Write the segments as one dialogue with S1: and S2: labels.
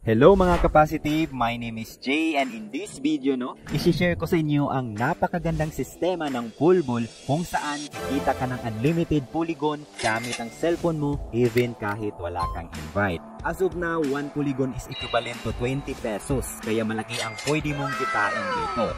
S1: Hello mga ka-positive, my name is Jay and in this video isi-share ko sa inyo ang napakagandang sistema ng Poolball kung saan kikita ka ng unlimited polygon gamit ang cellphone mo even kahit wala kang invite. As of now, 1 polygon is equivalent to 20 pesos kaya malaki ang pwede mong kitain dito.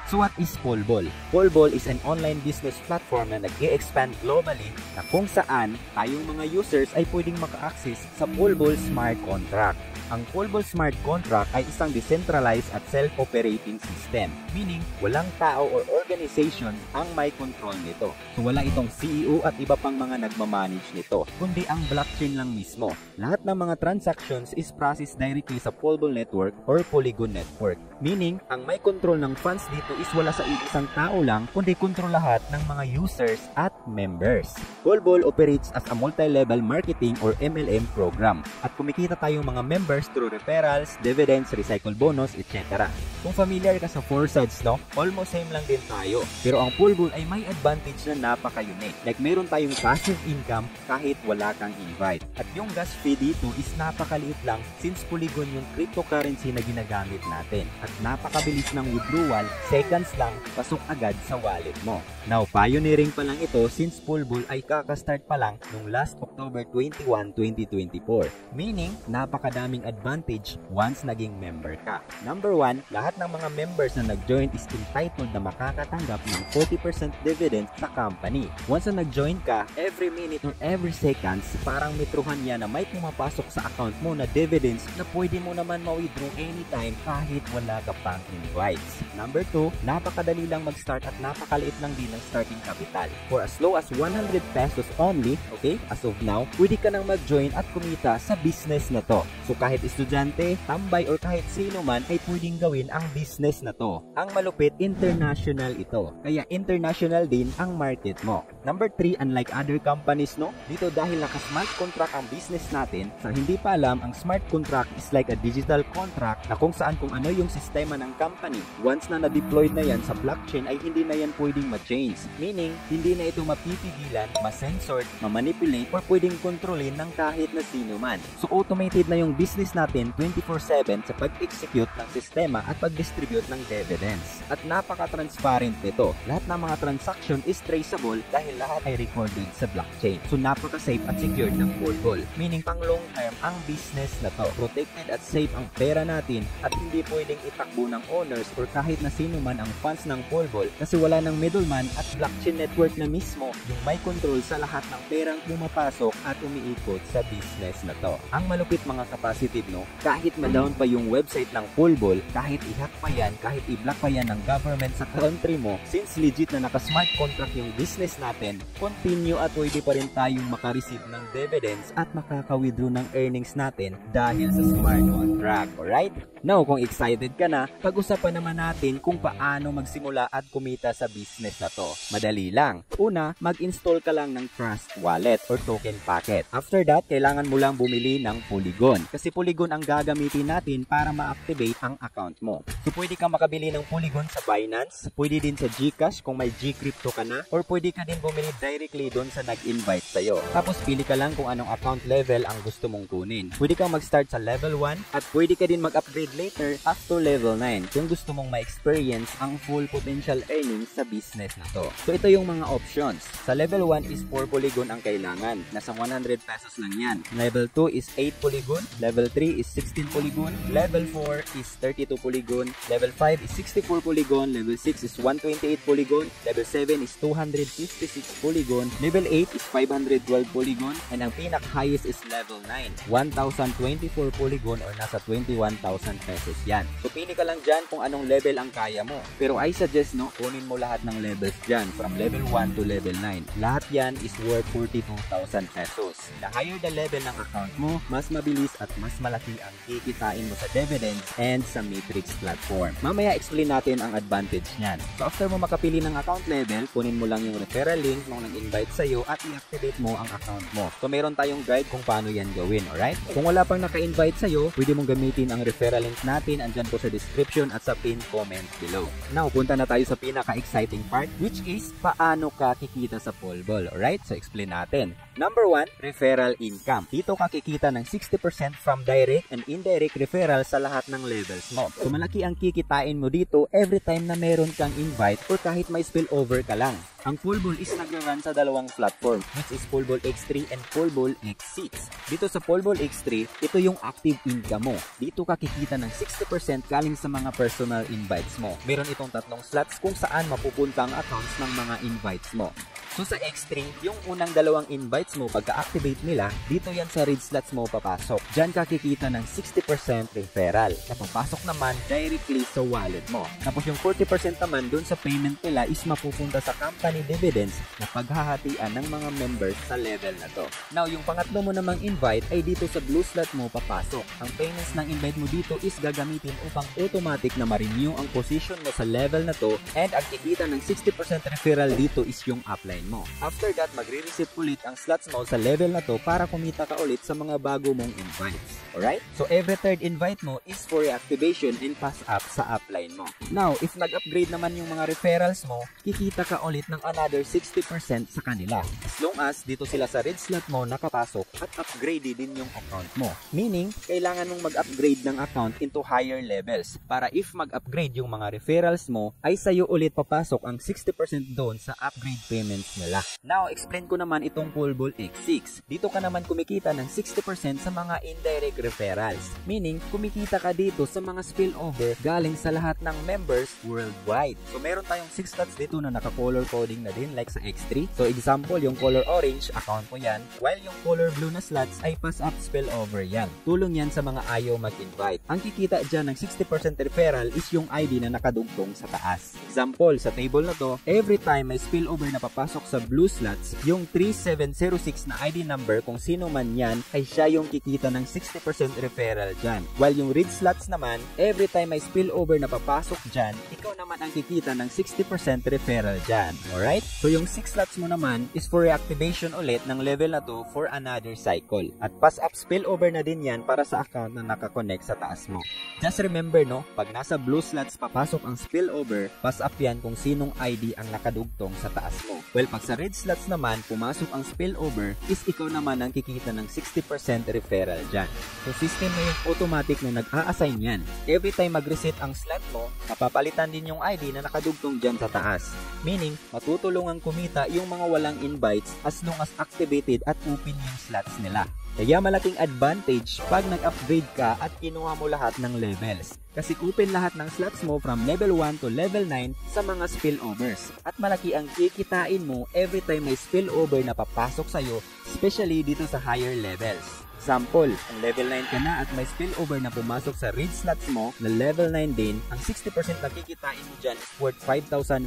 S1: So what is Poolball? Poolball is an online business platform na nag-e-expand globally na kung saan tayong mga users ay pwedeng maka-access sa Poolball Smart Contract. Ang Poolball Smart Contract ay isang decentralized at self-operating system, meaning walang tao or organization ang may control nito. So wala itong CEO at iba pang mga nagmamanage nito, kundi ang blockchain lang mismo. Lahat ng mga transactions is processed directly sa Poolball Network or Polygon Network, meaning ang may control ng funds dito is wala sa isang tao lang, kundi kontrol lahat ng mga users at members. Poolball operates as a multi-level marketing or MLM program at kumikita tayong mga members through referrals, dividends, recycle bonus, etc. Kung familiar ka sa 4 sides, almost same lang din tayo. Pero ang Poolball ay may advantage na napaka-unique. Like meron tayong passive income kahit wala kang invite. At yung gas fee dito is napakaliit lang since Polygon yung cryptocurrency na ginagamit natin. At napakabilis ng withdrawal, seconds lang, pasok agad sa wallet mo. Now, pioneering pa lang ito since Poolball ay kakastart pa lang nung last October 21, 2024. Meaning, napakadaming advantage once naging member ka. Number 1, lahat ng mga members na nag-join is entitled na makakatanggap ng 40% dividend sa company. Once na nag-join ka, every minute or every seconds, parang mitruhan yan na may pumapasok sa account mo na dividends na pwede mo naman ma-withdraw anytime kahit wala ka pang invites. Number 2, napakadali lang mag-start at napakaliit lang din ng starting capital. For as low as 100 pesos only, okay, as of now, pwede ka nang mag-join at kumita sa business na to. So kahit estudyante, tambay or kahit sino man ay pwedeng gawin ang business na to. Ang malupit, international ito. Kaya international din ang market mo. Number 3, unlike other companies, dito dahil naka-smart contract ang business natin, sa hindi pa alam, ang smart contract is like a digital contract na kung saan kung ano yung sistema ng company. Once na na-deploy na yan sa blockchain ay hindi na yan pwedeng ma-change. Meaning, hindi na ito mapipigilan, ma-censored, ma-manipulate or pwedeng kontrolin ng kahit na sino man. So automated na yung business natin 24/7 sa pag-execute ng sistema at pag-distribute ng dividends. At napaka-transparent nito. Lahat ng mga transaction is traceable dahil lahat ay recorded sa blockchain. So napaka-safe at secure ng Poolball. Meaning pang long term ang business na to. Protected at safe ang pera natin at hindi pwedeng itakbo ng owners or kahit na sino man ang funds ng Poolball kasi wala ng middleman at blockchain network na mismo yung may control sa lahat ng perang pumapasok at umiikot sa business na to. Ang malupit mga ka-positive, kahit ma-down pa yung website ng Poolball, kahit i-hack pa yan, kahit i-block pa yan ng government sa country mo, since legit na naka-smart contract yung business natin, continue at pwede pa rin tayong makareceive ng dividends at makaka-withdraw ng earnings natin dahil sa smart contract. Alright? Now, kung excited ka na, pag-usapan naman natin kung paano magsimula at kumita sa business na to. Madali lang. Una, mag-install ka lang ng Trust Wallet or token packet. After that, kailangan mo lang bumili ng Polygon. Kasi Polygon ang gagamitin natin para ma-activate ang account mo. So, pwede kang makabili ng Polygon sa Binance, pwede din sa GCash kung may Gcrypto ka na, or pwede ka din bumili directly doon sa nag-invite sa'yo. Tapos, pili ka lang kung anong account level ang gusto mong kunin. Pwede kang mag-start sa level 1 at pwede ka din mag-upgrade later up to level 9 kung gusto mong ma-experience ang full potential earnings sa business na to. So ito yung mga options. Sa level 1 is 4 polygon ang kailangan. Nasa 100 pesos lang yan. Level 2 is 8 polygon. Level 3 is 16 polygon. Level 4 is 32 polygon. Level 5 is 64 polygon. Level 6 is 128 polygon. Level 7 is 256 polygon. Level 8 is 512 polygon. And ang pinaka-highest is level 9. 1,024 polygon or nasa 21,000 pesos yan. So pili ka lang dyan kung anong level ang kaya mo. Pero I suggest kunin mo lahat ng levels dyan from level 1 to level 9. Lahat yan is worth 42,000 pesos. The higher the level ng account mo, mas mabilis at mas malaki ang kikitain mo sa dividends and sa Matrix platform. Mamaya explain natin ang advantage niyan. So after mo makapili ng account level, kunin mo lang yung referral link nung nag-invite sa'yo at i-activate mo ang account mo. So meron tayong guide kung paano yan gawin, alright? Kung wala pang naka-invite sa'yo, pwede mong gamitin ang referral link natin, andyan po sa description at sa pin comment below. Now, punta na tayo sa pinaka-exciting part, which is paano ka kikita sa Polbol. Alright? So, explain natin. Number 1, referral income. Dito ka kikita ng 60% from direct and indirect referral sa lahat ng levels mo. So, malaki ang kikitain mo dito every time na meron kang invite or kahit may spillover ka lang. Ang Polbol is nag-run sa dalawang platform, which is Polbol X3 and Polbol X6. Dito sa Polbol X3, ito yung active income mo. Dito ka kikita ng 60% galing sa mga personal invites mo. Meron itong tatlong slots kung saan mapupunta ang accounts ng mga invites mo. So sa X3, yung unang dalawang invites mo, pagka-activate nila, dito yan sa read slots mo papasok. Diyan ka kikita ng 60% referral. Napapasok naman directly sa wallet mo. Tapos yung 40% naman dun sa payment nila is mapupunta sa company dividends na paghahatian ng mga members sa level na to. Now, yung pangatlo mo namang invite ay dito sa blue slot mo papasok. Ang payments ng invite mo dito is gagamitin upang automatic na ma-renew ang position mo sa level na to, and ang kikita ng 60% referral dito is yung upline mo. After that, magre-receive ulit ang slots mo sa level na to para kumita ka ulit sa mga bago mong invites. Alright? So, every third invite mo is for reactivation and pass up sa upline mo. Now, if nag-upgrade naman yung mga referrals mo, kikita ka ulit ng another 60% sa kanila. As long as dito sila sa red slot mo nakapasok at upgrade din yung account mo. Meaning, kailangan mong mag-upgrade ng account into higher levels para if mag-upgrade yung mga referrals mo, ay sa'yo ulit papasok ang 60% doon sa upgrade payments nila. Now, explain ko naman itong Polbol X6. Dito ka naman kumikita ng 60% sa mga indirect referrals. Meaning, kumikita ka dito sa mga spillover galing sa lahat ng members worldwide. So, meron tayong 6 slots dito na naka-color coding na din like sa X3. So, example, yung color orange, account mo yan. While yung color blue na slots ay pass-up spillover yan. Tulong yan sa mga ayaw mag-invite. Ang kikita dyan ng 60% referral is yung ID na nakadugtong sa taas. Example, sa table na to, every time may spillover na papasok sa blue slots, yung 3706 na ID number kung sino man yan ay siya yung kikita ng 60% referral dyan. While yung red slots naman, every time may spillover na papasok dyan, ikaw naman ang kikita ng 60% referral dyan. Alright? So yung 6 slots mo naman is for reactivation ulit ng level na to for another cycle. At pass up spillover na din yan para sa account na nakakonect sa taas mo. Just remember no, pag nasa blue slots papasok ang spillover, pass up yan kung sinong ID ang nakadugtong sa taas mo. Well, pag sa red slots naman, pumasok ang spillover, is ikaw naman ang kikita ng 60% referral dyan. So, system na yung automatic na nag-a-assign yan. Every time mag-reset ang slot mo, napapalitan din yung ID na nakadugtong dyan sa taas. Meaning, matutulungan kumita yung mga walang invites as long as activated at open yung slots nila. Kaya malaking advantage pag nag-upgrade ka at kinuha mo lahat ng levels. Kasi open lahat ng slots mo from level 1 to level 9 sa mga spillovers. At malaki ang kikitain mo every time may spillover na papasok sa'yo, especially dito sa higher levels. Example, ang level 9 ka na at may spillover na pumasok sa red slots mo na level 9 din, ang 60% na kikitain mo dyan is worth 5,500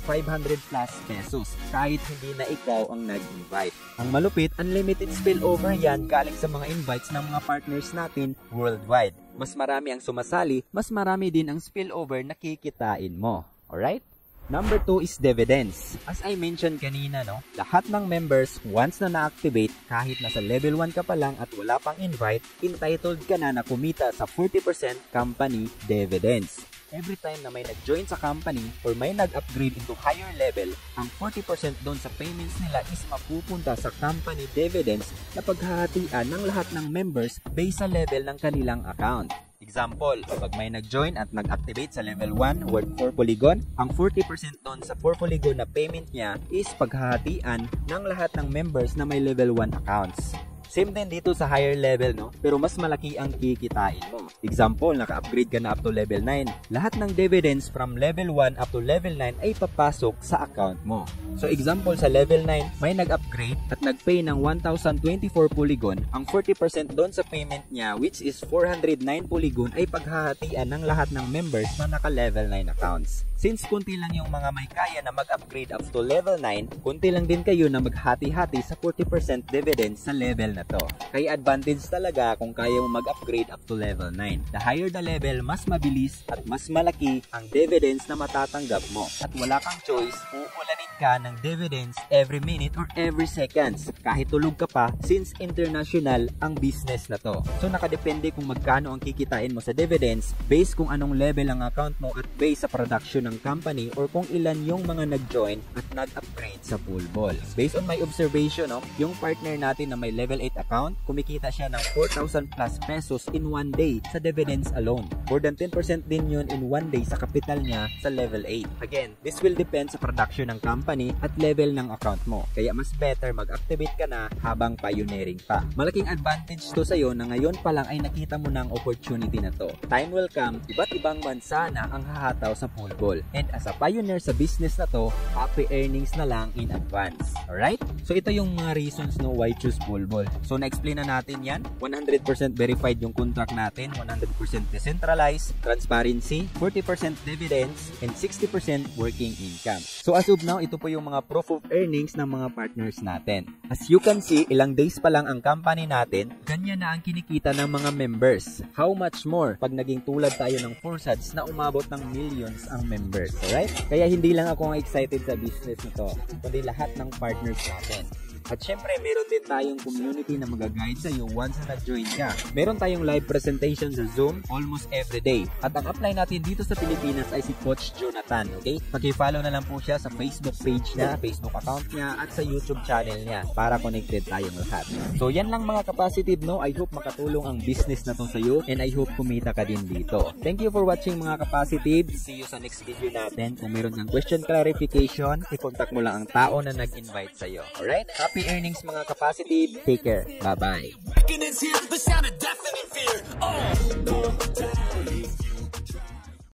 S1: plus pesos kahit hindi na ikaw ang nag-invite. Ang malupit, unlimited spillover yan galing sa mga invites ng mga partners natin worldwide. Mas marami ang sumasali, mas marami din ang spillover na kikitain mo. Alright? Number 2 is dividends. As I mentioned kanina, no, lahat ng members, once na na-activate, kahit nasa level 1 ka pa lang at wala pang invite, entitled ka na kumita sa 40% company dividends. Every time na may nag-join sa company or may nag-upgrade into higher level, ang 40% doon sa payments nila is mapupunta sa company dividends na paghahatian ng lahat ng members based sa level ng kanilang account. Example, kapag may nag-join at nag-activate sa level 1 worth 4 polygon, ang 40% doon sa 4 polygon na payment niya is paghahatian ng lahat ng members na may level 1 accounts. Same din dito sa higher level, no? Pero mas malaki ang kikitain mo. Example, naka-upgrade ka na up to level 9. Lahat ng dividends from level 1 up to level 9 ay papasok sa account mo. So example, sa level 9, may nag-upgrade at nag-pay ng 1,024 polygon. Ang 40% doon sa payment niya, which is 409 polygon, ay paghahatian ng lahat ng members na naka-level 9 accounts. Since kunti lang yung mga may kaya na mag-upgrade up to level 9, kunti lang din kayo na maghati-hati sa 40% dividends sa level na to. Kaya advantage talaga kung kaya mo mag-upgrade up to level 9. The higher the level, mas mabilis at mas malaki ang dividends na matatanggap mo. At wala kang choice, uulanin ka ng dividends every minute or every seconds. Kahit tulog ka pa, since international ang business na to. So nakadepende kung magkano ang kikitain mo sa dividends based kung anong level ang account mo at based sa production ng ng company or kung ilan yung mga nag-join at nag-upgrade sa Poolball. Based on my observation, yung partner natin na may level 8 account, kumikita siya ng 4,000 plus pesos in one day sa dividends alone. More than 10% din yun in one day sa kapital niya sa level 8. Again, this will depend sa production ng company at level ng account mo. Kaya mas better mag-activate ka na habang pioneering pa. Malaking advantage to sa'yo na ngayon pa lang ay nakita mo ng opportunity na to. Time will come, iba't ibang bansa na ang hahataw sa Poolball. And as a pioneer sa business na to, happy earnings na lang in advance. Alright? So ito yung mga reasons no why choose Poolball. So na-explain na natin yan. 100% verified yung contract natin, 100% decentralized, transparency, 40% dividends, and 60% working income. So as of now, ito po yung mga proof of earnings ng mga partners natin. As you can see, ilang days pa lang ang company natin, ganyan na ang kinikita ng mga members. How much more pag naging tulad tayo ng Forsats na umabot ng millions ang members. Alright? Kaya hindi lang ako excited sa business na to, kundi lahat ng partners natin. At syempre, meron din tayong community na mag-guide sa iyo once na nag-join ka. Meron tayong live presentation sa Zoom almost every day. At ang apply natin dito sa Pilipinas ay si Coach Jonathan. Okay? Paki-follow na lang po siya sa Facebook page niya, Facebook account niya, at sa YouTube channel niya para connected tayong lahat. So, yan lang mga Capacitive, no? I hope makatulong ang business na to sa iyo and I hope kumita ka din dito. Thank you for watching mga Capacitive. See you sa next video natin. Kung meron kang question clarification, i-contact mo lang ang tao na nag-invite sa iyo. Alright? Happy earnings mga Capacitive. Take care. Bye-bye.